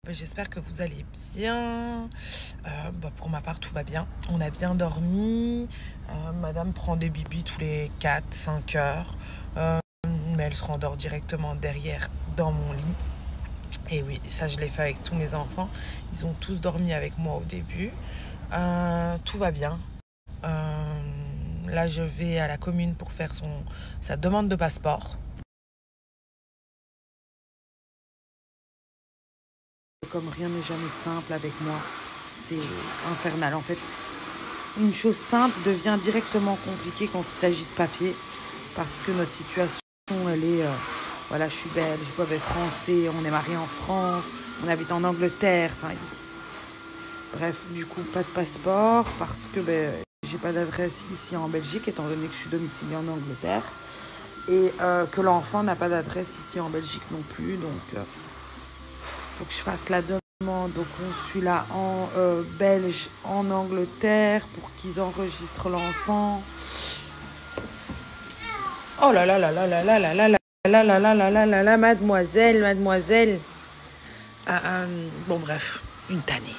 J'espère que vous allez bien. Pour ma part, tout va bien. On a bien dormi. Madame prend des bibis tous les 4, 5 heures. Mais elle se rendort directement derrière dans mon lit. Et oui, ça je l'ai fait avec tous mes enfants. Ils ont tous dormi avec moi au début. Tout va bien. Euh, Là, je vais à la commune pour faire sa demande de passeport. Comme rien n'est jamais simple avec moi, c'est infernal. En fait, une chose simple devient directement compliquée quand il s'agit de papier parce que notre situation, elle est... voilà, je suis belge, je suis français, on est mariés en France, on habite en Angleterre. Enfin, bref, du coup, pas de passeport parce que j'ai pas d'adresse ici en Belgique, étant donné que je suis domiciliée en Angleterre. Et que l'enfant n'a pas d'adresse ici en Belgique non plus. Donc, faut que je fasse la demande au consulat belge en Angleterre pour qu'ils enregistrent l'enfant. Oh là là là là là là là là là là là là là là là là, mademoiselle. Bon bref, une tannée.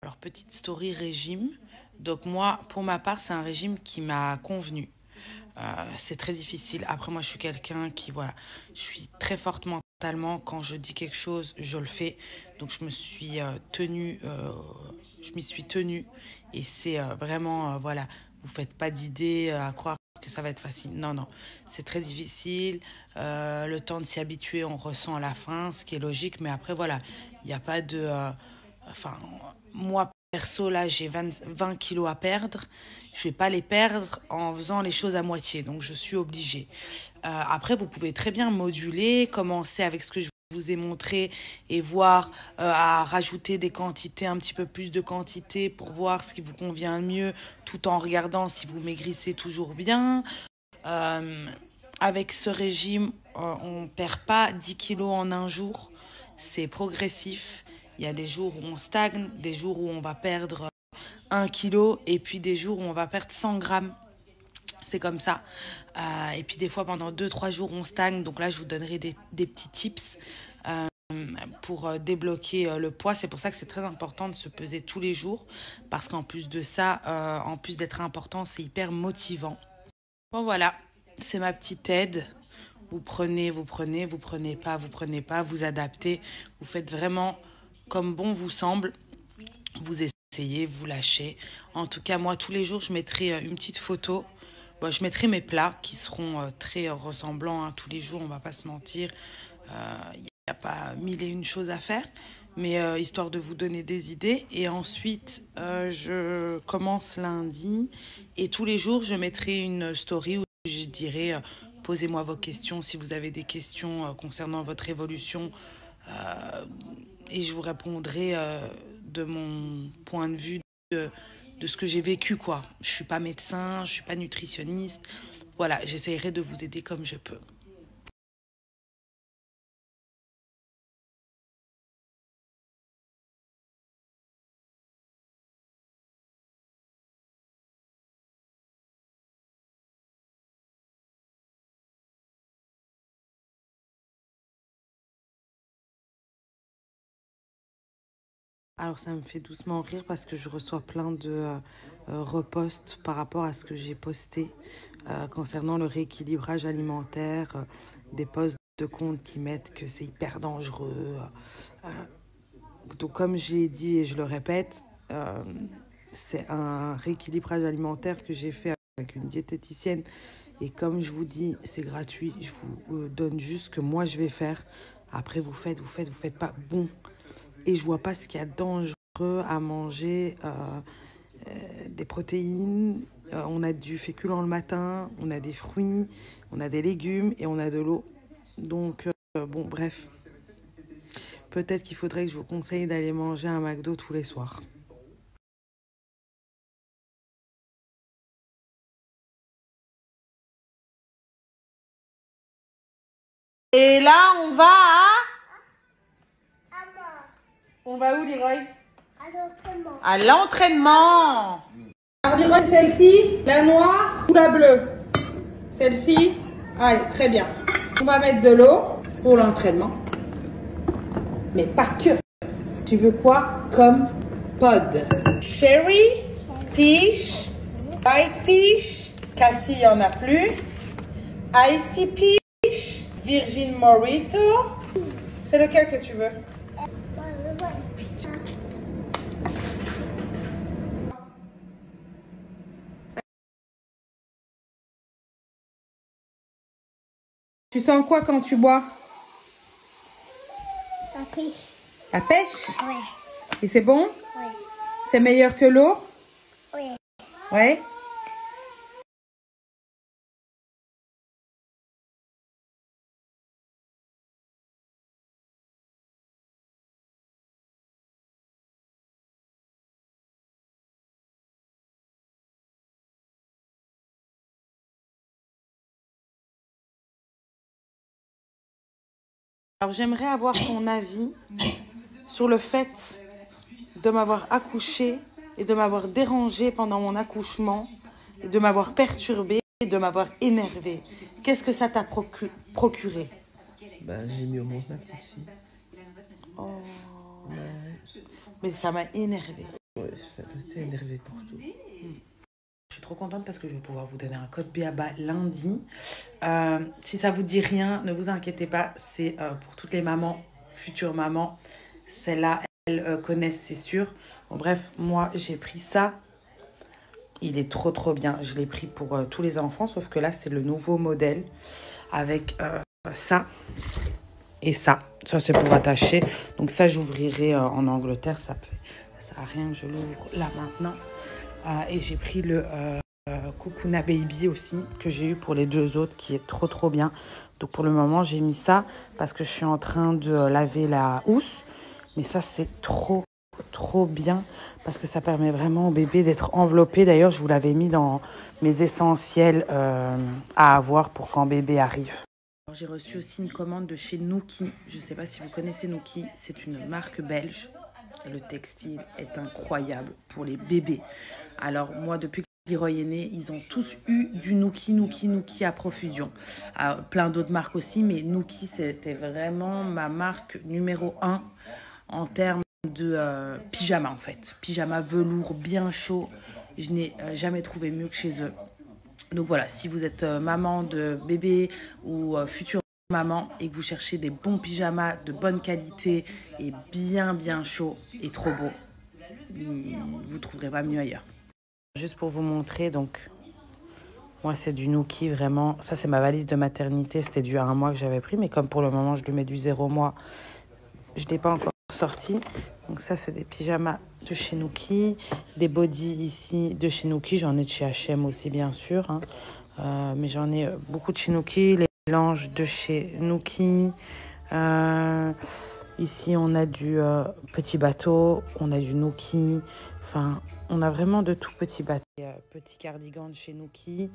Alors, petite story régime. Donc moi, pour ma part, c'est un régime qui m'a convenu. C'est très difficile. Après, moi, je suis quelqu'un qui, voilà, je suis très forte mentalement. Quand je dis quelque chose, je le fais. Donc, je m'y suis tenue. Et c'est vraiment, voilà, vous faites pas d'idée à croire que ça va être facile. Non, non, c'est très difficile. Le temps de s'y habituer, on ressent à la fin, ce qui est logique. Mais après, voilà, il n'y a pas de... enfin, moi, perso, là, j'ai 20 kilos à perdre. Je vais pas les perdre en faisant les choses à moitié. Donc, je suis obligée. Après, vous pouvez très bien moduler, commencer avec ce que je vous ai montré et voir à rajouter des quantités, un petit peu plus de quantité pour voir ce qui vous convient le mieux, tout en regardant si vous maigrissez toujours bien. Euh, Avec ce régime, on ne perd pas 10 kilos en un jour. C'est progressif. Il y a des jours où on stagne, des jours où on va perdre 1 kilo et puis des jours où on va perdre 100 grammes. C'est comme ça. Et puis des fois, pendant 2, 3 jours, on stagne. Donc là, je vous donnerai des petits tips euh, pour débloquer le poids. C'est pour ça que c'est très important de se peser tous les jours. Parce qu'en plus de ça, en plus d'être important, c'est hyper motivant. Bon, voilà. C'est ma petite aide. Vous prenez pas, vous adaptez. Vous faites vraiment comme bon vous semble. Vous essayez, vous lâchez. En tout cas, moi, tous les jours, je mettrai une petite photo. Bon, je mettrai mes plats qui seront très ressemblants, hein. Tous les jours, on va pas se mentir. Il n'y a pas mille et une choses à faire. Mais histoire de vous donner des idées. Et ensuite, je commence lundi. Et tous les jours, je mettrai une story où je dirai posez-moi vos questions si vous avez des questions concernant votre évolution. Et je vous répondrai de mon point de vue de ce que j'ai vécu, quoi. Je suis pas médecin, je suis pas nutritionniste. Voilà, j'essaierai de vous aider comme je peux. Alors ça me fait doucement rire parce que je reçois plein de reposts par rapport à ce que j'ai posté concernant le rééquilibrage alimentaire, des posts de compte qui mettent que c'est hyper dangereux. Donc comme j'ai dit et je le répète, c'est un rééquilibrage alimentaire que j'ai fait avec une diététicienne. Et comme je vous dis, c'est gratuit. Je vous donne juste ce que moi je vais faire. Après, vous faites pas. Bon, et je vois pas ce qu'il y a de dangereux à manger des protéines. On a du féculent le matin, on a des fruits, on a des légumes et on a de l'eau. Donc, bon, bref. Peut-être qu'il faudrait que je vous conseille d'aller manger un McDo tous les soirs. Et là, on va à... On va où, Leroy? À l'entraînement. À l'entraînement. Alors, Leroy, celle-ci, la noire ou la bleue? Celle-ci. Allez, très bien. On va mettre de l'eau pour l'entraînement. Mais pas que. Tu veux quoi comme pod? Cherry, peach, white peach, cassis, il n'y en a plus. Iced tea peach, virgin mojito. C'est lequel que tu veux? Tu sens quoi quand tu bois? La pêche. La pêche? Oui. Et c'est bon? Oui. C'est meilleur que l'eau? Oui. Ouais. Alors j'aimerais avoir ton avis sur le fait de m'avoir accouchée et de m'avoir dérangée pendant mon accouchement, et de m'avoir perturbée et de m'avoir énervée. Qu'est-ce que ça t'a procuré? Bah, j'ai mis au monde ma petite fille. Oh. Ouais, Mais ça m'a énervée. ouais, c'est énervé pour tout. Je suis trop contente parce que je vais pouvoir vous donner un code BABA lundi. Si ça vous dit rien, ne vous inquiétez pas. C'est pour toutes les mamans, futures mamans. Celles-là, elles connaissent, c'est sûr. Bon, bref, moi, j'ai pris ça. Il est trop bien. Je l'ai pris pour tous les enfants, sauf que là, c'est le nouveau modèle avec ça et ça. Ça, c'est pour attacher. Donc ça, j'ouvrirai en Angleterre. Ça sert à rien que je l'ouvre là maintenant. Et j'ai pris le Kukuna Baby aussi, que j'ai eu pour les deux autres, qui est trop bien. Donc pour le moment, j'ai mis ça parce que je suis en train de laver la housse. Mais ça, c'est trop bien parce que ça permet vraiment au bébé d'être enveloppé. D'ailleurs, je vous l'avais mis dans mes essentiels à avoir pour quand bébé arrive. J'ai reçu aussi une commande de chez Nuki. Je ne sais pas si vous connaissez Nuki. C'est une marque belge. Le textile est incroyable pour les bébés. Alors moi, depuis que Leroy est né, ils ont tous eu du Nuki à profusion. Plein d'autres marques aussi, mais Nuki, c'était vraiment ma marque numéro 1 en termes de pyjama en fait. Pyjama velours bien chaud. Je n'ai jamais trouvé mieux que chez eux. Donc voilà, si vous êtes maman de bébé ou future maman et que vous cherchez des bons pyjamas de bonne qualité et bien chaud et trop beau, vous trouverez pas mieux ailleurs. Juste pour vous montrer, donc moi c'est du Nuki vraiment. Ça c'est ma valise de maternité, c'était du 1 mois que j'avais pris, mais comme pour le moment je lui mets du 0 mois, je n'ai pas encore sorti. Donc ça c'est des pyjamas de chez Nuki, des bodys ici de chez Nuki, j'en ai de chez H&M aussi bien sûr, hein. Mais j'en ai beaucoup de chez Nuki, les mélanges de chez Nuki. Ici on a du petit bateau, on a du Nuki, enfin on a vraiment de tout. Petit bateau, petit cardigan de chez Nuki,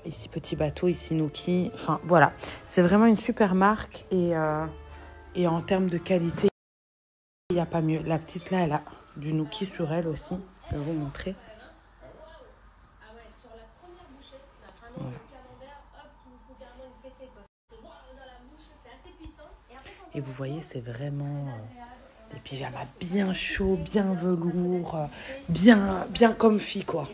ici petit bateau, ici Nuki, enfin voilà, c'est vraiment une super marque et en termes de qualité, il n'y a pas mieux. La petite là, elle a du Nuki sur elle aussi, je vais vous montrer. Voilà. Et vous voyez, c'est vraiment des pyjamas bien chauds, bien velours, bien comfy quoi.